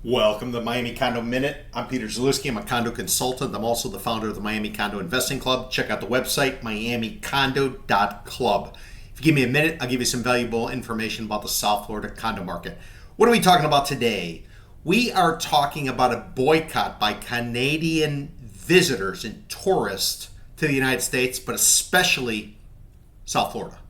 Welcome to the Miami Condo Minute. I'm Peter Zalewski. I'm a condo consultant. I'm also the founder of the Miami Condo Investing Club. Check out the website, miamicondo.club. If you give me a minute, I'll give you some valuable information about the South Florida condo market. What are we talking about today? We are talking about a boycott by Canadian visitors and tourists to the United States, but especially South Florida.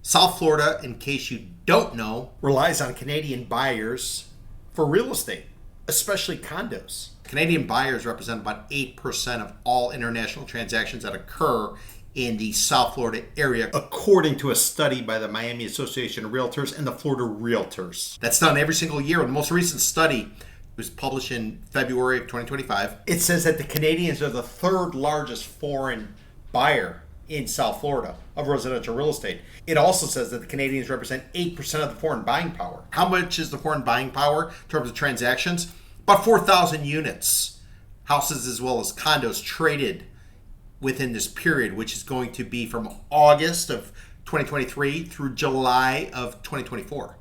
South Florida, in case you don't know, relies on Canadian buyers for real estate, especially condos. Canadian buyers represent about 8% of all international transactions that occur in the South Florida area, according to a study by the Miami Association of Realtors and the Florida Realtors. That's done every single year. And the most recent study was published in February of 2025. It says that the Canadians are the third largest foreign buyer in South Florida of residential real estate. It also says that the Canadians represent 8% of the foreign buying power. How much is the foreign buying power in terms of transactions? About 4,000 units, houses as well as condos traded within this period, which is going to be from August of 2023 through July of 2024.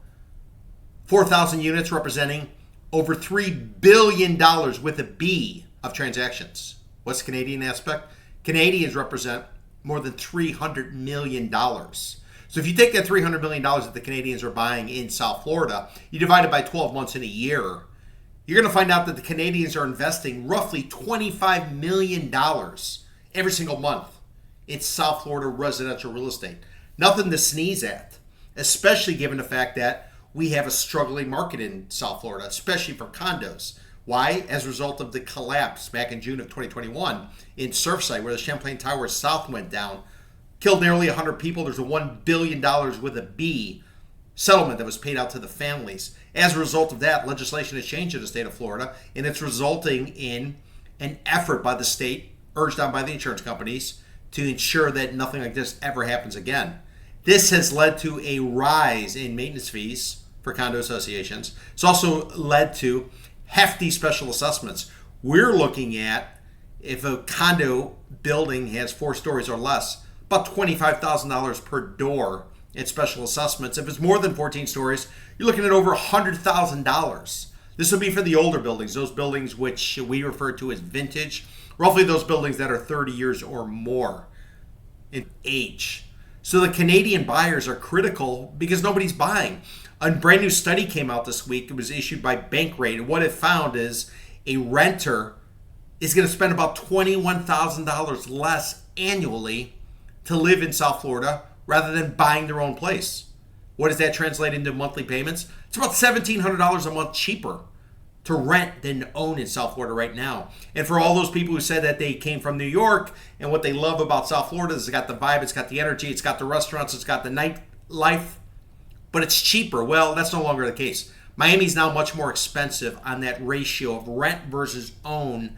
4,000 units representing over $3 billion with a B of transactions. What's the Canadian aspect? Canadians represent more than $300 million. So if you take that $300 million that the Canadians are buying in South Florida, you divide it by 12 months in a year, you're going to find out that the Canadians are investing roughly $25 million every single month in South Florida residential real estate. Nothing to sneeze at, especially given the fact that we have a struggling market in South Florida, especially for condos. Why? As a result of the collapse back in June of 2021 in Surfside, where the Champlain Tower South went down, killed nearly 100 people. There's a $1 billion with a B settlement that was paid out to the families. As a result of that, legislation has changed in the state of Florida, and it's resulting in an effort by the state, urged on by the insurance companies, to ensure that nothing like this ever happens again. This has led to a rise in maintenance fees for condo associations. It's also led to hefty special assessments. We're looking at, if a condo building has 4 stories or less, about $25,000 per door in special assessments. If it's more than 14 stories, you're looking at over $100,000. This would be for the older buildings, those buildings which we refer to as vintage, roughly those buildings that are 30 years or more in age. So the Canadian buyers are critical because nobody's buying. A brand new study came out this week. It was issued by Bankrate, and what it found is a renter is going to spend about $21,000 less annually to live in South Florida rather than buying their own place. What does that translate into monthly payments? It's about $1,700 a month cheaper to rent than to own in South Florida right now. And for all those people who said that they came from New York and what they love about South Florida is it's got the vibe, it's got the energy, it's got the restaurants, it's got the nightlife, but it's cheaper. Well, that's no longer the case. Miami's now much more expensive on that ratio of rent versus own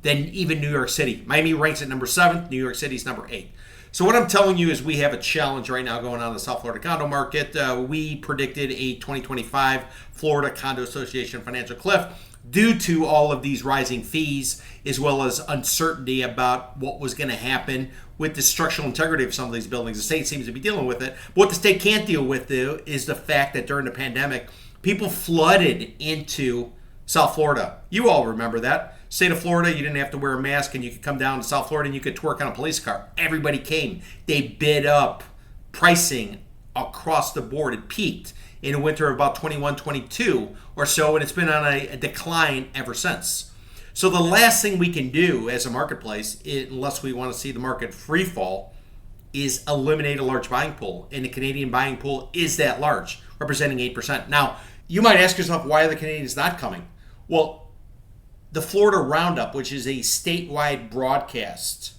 than even New York City. Miami ranks at number 7, New York City's number 8. So what I'm telling you is we have a challenge right now going on in the South Florida condo market. We predicted a 2025 Florida Condo Association financial cliff due to all of these rising fees, as well as uncertainty about what was going to happen with the structural integrity of some of these buildings. The state seems to be dealing with it. But what the state can't deal with, though, is the fact that during the pandemic, people flooded into South Florida. You all remember that. State of Florida, you didn't have to wear a mask and you could come down to South Florida and you could twerk on a police car. Everybody came. They bid up pricing across the board. It peaked in a winter of about 21, 22 or so, and it's been on a decline ever since. So the last thing we can do as a marketplace, unless we want to see the market free fall, is eliminate a large buying pool. And the Canadian buying pool is that large, representing 8%. Now, you might ask yourself, why are the Canadians not coming? Well, the Florida Roundup, which is a statewide broadcast,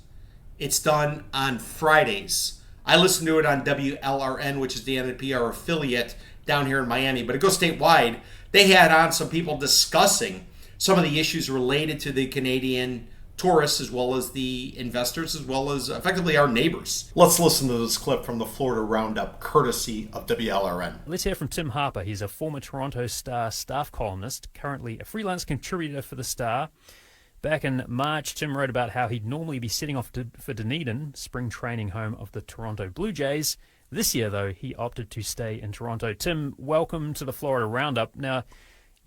it's done on Fridays. I listen to it on WLRN, which is the NPR affiliate down here in Miami, but it goes statewide. They had on some people discussing some of the issues related to the Canadian tourists, as well as the investors, as well as effectively our neighbors. Let's listen to this clip from the Florida Roundup, courtesy of WLRN. Let's hear from Tim Harper. He's a former Toronto Star staff columnist, currently a freelance contributor for the Star. Back in March, Tim wrote about how he'd normally be setting off for Dunedin, spring training home of the Toronto Blue Jays. This year, though, he opted to stay in Toronto. Tim, welcome to the Florida Roundup. Now,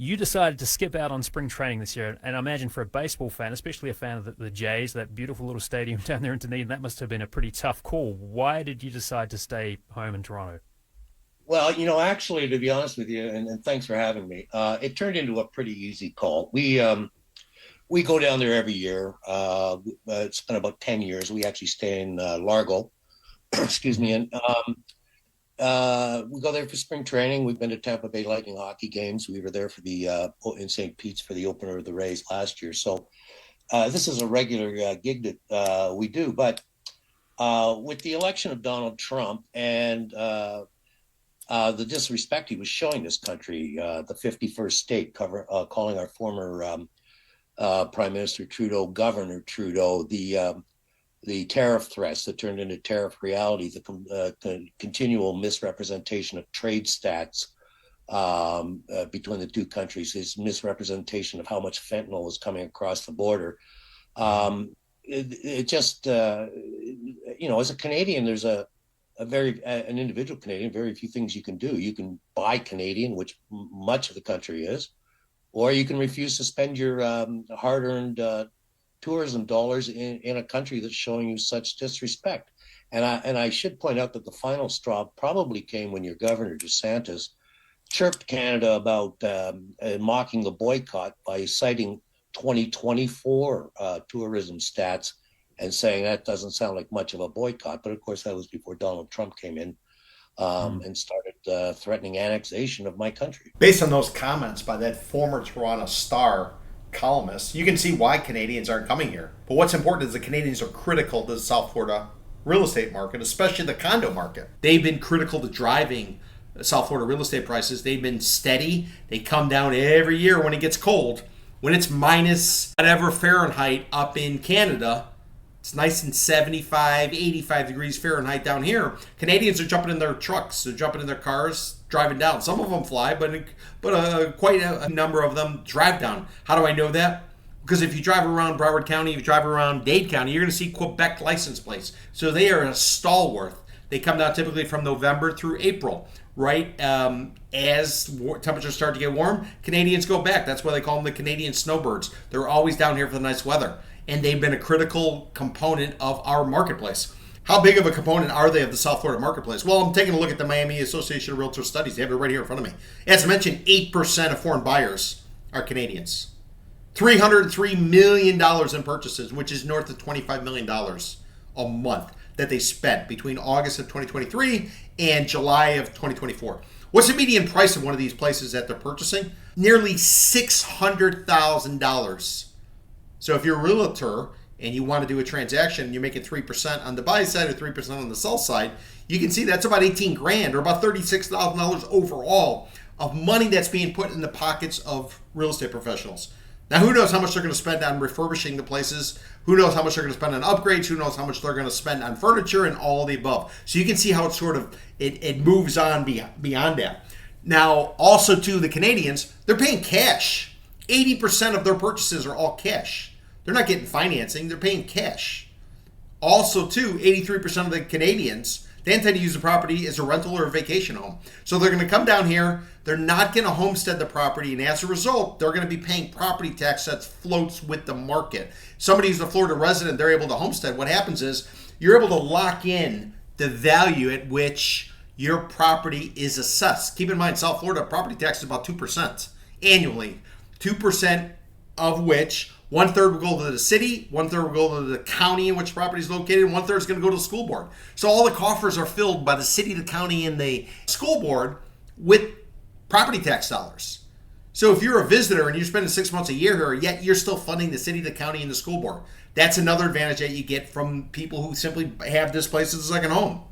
You decided to skip out on spring training this year, and I imagine for a baseball fan, especially a fan of the Jays, that beautiful little stadium down there in Dunedin, that must have been a pretty tough call. Why did you decide to stay home in Toronto? Well, actually, to be honest with you, and thanks for having me, it turned into a pretty easy call. We go down there every year. It's been about 10 years. We actually stay in Largo, excuse me, and we go there for spring training. We've been to Tampa Bay Lightning hockey games. We were there for in St. Pete's for the opener of the Rays last year. So this is a regular gig that we do. But with the election of Donald Trump and the disrespect he was showing this country, the 51st state, calling our former Prime Minister Trudeau, Governor Trudeau, the tariff threats that turned into tariff reality, the continual misrepresentation of trade stats between the two countries, his misrepresentation of how much fentanyl was coming across the border. It just, as a Canadian, there's an individual Canadian, very few things you can do. You can buy Canadian, which much of the country is, or you can refuse to spend your hard-earned tourism dollars in a country that's showing you such disrespect. And I should point out that the final straw probably came when your governor DeSantis chirped Canada about mocking the boycott by citing 2024 tourism stats and saying that doesn't sound like much of a boycott. But of course, that was before Donald Trump came in and started threatening annexation of my country. Based on those comments by that former Toronto Star columnist, you can see why Canadians aren't coming here. But what's important is the Canadians are critical to the South Florida real estate market, especially the condo market. They've been critical to driving South Florida real estate prices. They've been steady. They come down every year when it gets cold. When it's minus whatever Fahrenheit up in Canada, it's nice and 75, 85 degrees Fahrenheit down here. Canadians are jumping in their trucks. They're jumping in their cars, driving down. Some of them fly, but quite a number of them drive down. How do I know that? Because if you drive around Broward County, if you drive around Dade County, you're going to see Quebec license plates. So they are a stalwart. They come down typically from November through April, right? As temperatures start to get warm, Canadians go back. That's why they call them the Canadian snowbirds. They're always down here for the nice weather. And they've been a critical component of our marketplace. How big of a component are they of the South Florida marketplace? Well, I'm taking a look at the Miami Association of Realtor Studies. They have it right here in front of me. As I mentioned, 8% of foreign buyers are Canadians. $303 million in purchases, which is north of $25 million a month that they spent between August of 2023 and July of 2024. What's the median price of one of these places that they're purchasing? Nearly $600,000. So if you're a realtor and you want to do a transaction and you're making 3% on the buy side or 3% on the sell side, you can see that's about 18 grand or about $36,000 overall of money that's being put in the pockets of real estate professionals. Now, who knows how much they're going to spend on refurbishing the places? Who knows how much they're going to spend on upgrades? Who knows how much they're going to spend on furniture and all of the above? So you can see how it moves on beyond that. Now, also to the Canadians, they're paying cash. 80% of their purchases are all cash. They're not getting financing. They're paying cash. Also, too, 83% of the Canadians, they intend to use the property as a rental or a vacation home. So they're going to come down here. They're not going to homestead the property. And as a result, they're going to be paying property tax that floats with the market. Somebody who's a Florida resident, they're able to homestead. What happens is you're able to lock in the value at which your property is assessed. Keep in mind, South Florida property tax is about 2% annually. 2% of which 1/3 will go to the city, 1/3 will go to the county in which the property is located, and 1/3 is going to go to the school board. So all the coffers are filled by the city, the county, and the school board with property tax dollars. So if you're a visitor and you're spending 6 months a year here, yet you're still funding the city, the county, and the school board. That's another advantage that you get from people who simply have this place as a second home.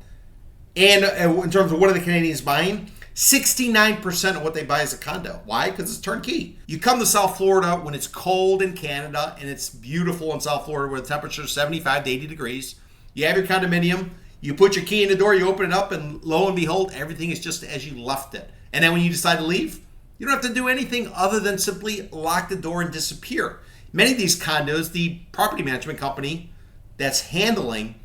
And in terms of what are the Canadians buying? 69% of what they buy is a condo. Why? Because it's turnkey. You come to South Florida when it's cold in Canada and it's beautiful in South Florida where the temperature is 75 to 80 degrees. You have your condominium. You put your key in the door, you open it up, and lo and behold, everything is just as you left it. And then when you decide to leave, you don't have to do anything other than simply lock the door and disappear. Many of these condos, the property management company that's handling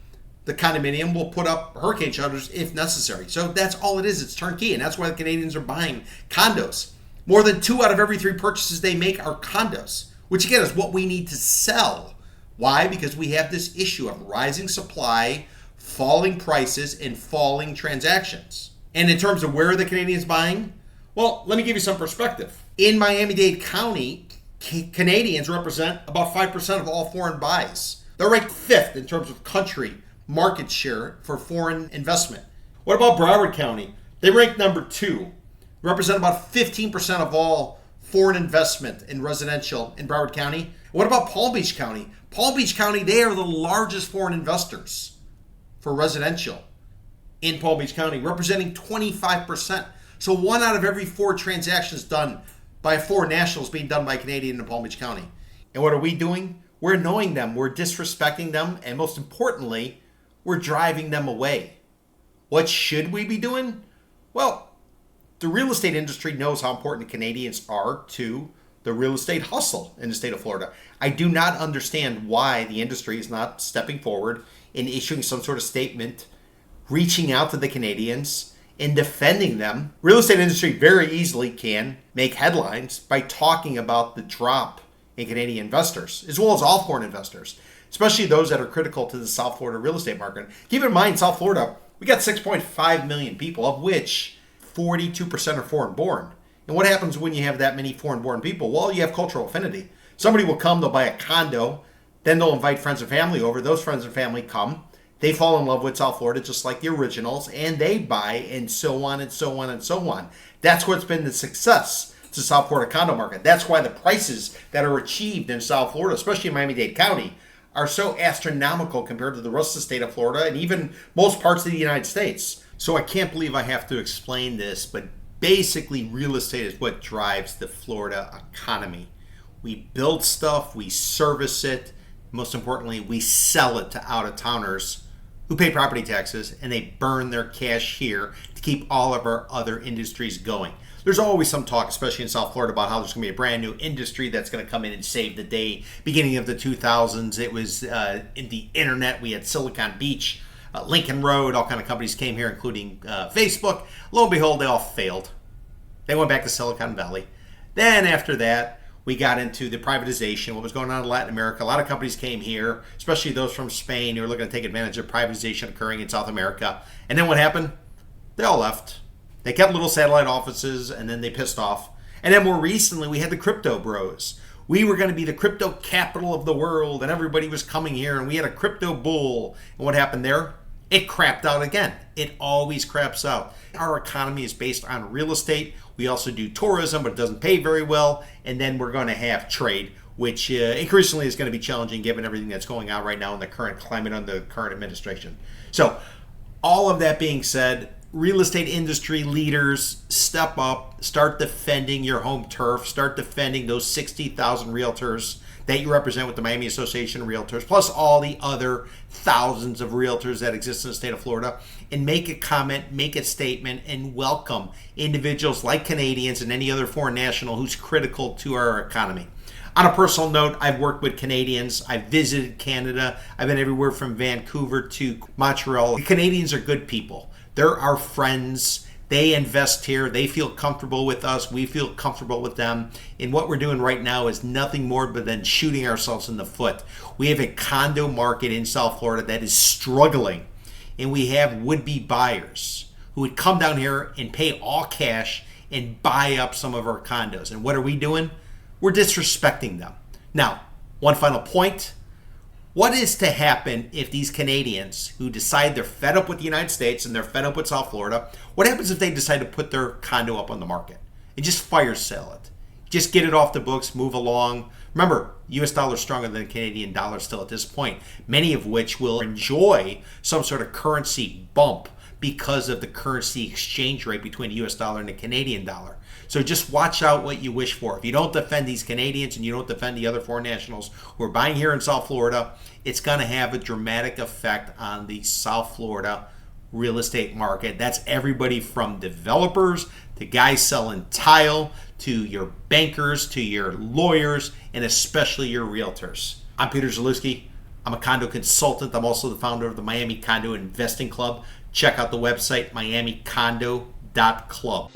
the condominium will put up hurricane shutters if necessary. So that's all it is. It's turnkey, and that's why the Canadians are buying condos. More than 2 out of every 3 purchases they make are condos, which again is what we need to sell. Why? Because we have this issue of rising supply, falling prices, and falling transactions. And in terms of where are the Canadians buying? Well, let me give you some perspective. In Miami-Dade County, Canadians represent about 5% of all foreign buys. They're ranked 5th in terms of country market share for foreign investment. What about Broward County? They rank number 2, represent about 15% of all foreign investment in residential in Broward County. What about Palm Beach County? Palm Beach County, they are the largest foreign investors for residential in Palm Beach County, representing 25%. So 1 out of every 4 transactions done by foreign nationals being done by Canadian in Palm Beach County. And what are we doing? We're annoying them, we're disrespecting them, and most importantly, we're driving them away. What should we be doing? Well, the real estate industry knows how important Canadians are to the real estate hustle in the state of Florida. I do not understand why the industry is not stepping forward and issuing some sort of statement, reaching out to the Canadians and defending them. Real estate industry very easily can make headlines by talking about the drop in Canadian investors, as well as all foreign investors, especially those that are critical to the South Florida real estate market. Keep in mind, South Florida, we got 6.5 million people, of which 42% are foreign born. And what happens when you have that many foreign born people? Well, you have cultural affinity. Somebody will come, they'll buy a condo, then they'll invite friends and family over. Those friends and family come. They fall in love with South Florida just like the originals, and they buy, and so on and so on and so on. That's what's been the success to South Florida condo market. That's why the prices that are achieved in South Florida, especially in Miami-Dade County, are so astronomical compared to the rest of the state of Florida and even most parts of the United States. So I can't believe I have to explain this, but basically real estate is what drives the Florida economy. We build stuff, we service it, most importantly, we sell it to out-of-towners who pay property taxes, and they burn their cash here to keep all of our other industries going. There's always some talk, especially in South Florida, about how there's going to be a brand new industry that's going to come in and save the day. Beginning of the 2000s, it was in the internet. We had Silicon Beach, Lincoln Road, all kind of companies came here, including Facebook. Lo and behold, they all failed. They went back to Silicon Valley. Then after that, we got into the privatization, what was going on in Latin America. A lot of companies came here, especially those from Spain who were looking to take advantage of privatization occurring in South America. And then what happened? They all left. They kept little satellite offices, and then they pissed off. And then more recently, we had the crypto bros. We were going to be the crypto capital of the world, and everybody was coming here, and we had a crypto bull. And what happened there? It crapped out again. It always craps out. Our economy is based on real estate. We also do tourism, but it doesn't pay very well. And then we're going to have trade, which increasingly is going to be challenging given everything that's going on right now in the current climate under the current administration. So all of that being said, real estate industry leaders, step up, start defending your home turf, start defending those 60,000 realtors that you represent with the Miami Association of Realtors, plus all the other thousands of realtors that exist in the state of Florida, and make a comment, make a statement, and welcome individuals like Canadians and any other foreign national who's critical to our economy. On a personal note, I've worked with Canadians. I've visited Canada. I've been everywhere from Vancouver to Montreal. The Canadians are good people. They're our friends. They invest here. They feel comfortable with us. We feel comfortable with them. And what we're doing right now is nothing more but than shooting ourselves in the foot. We have a condo market in South Florida that is struggling. And we have would-be buyers who would come down here and pay all cash and buy up some of our condos. And what are we doing? We're disrespecting them. Now, one final point. What is to happen if these Canadians who decide they're fed up with the United States and they're fed up with South Florida, what happens if they decide to put their condo up on the market and just fire sale it? Just get it off the books, move along. Remember, US dollar is stronger than the Canadian dollar still at this point, many of which will enjoy some sort of currency bump because of the currency exchange rate between the US dollar and the Canadian dollar. So just watch out what you wish for. If you don't defend these Canadians and you don't defend the other foreign nationals who are buying here in South Florida, it's going to have a dramatic effect on the South Florida real estate market. That's everybody from developers to guys selling tile to your bankers to your lawyers and especially your realtors. I'm Peter Zalewski. I'm a condo consultant. I'm also the founder of the Miami Condo Investing Club. Check out the website miamicondo.club.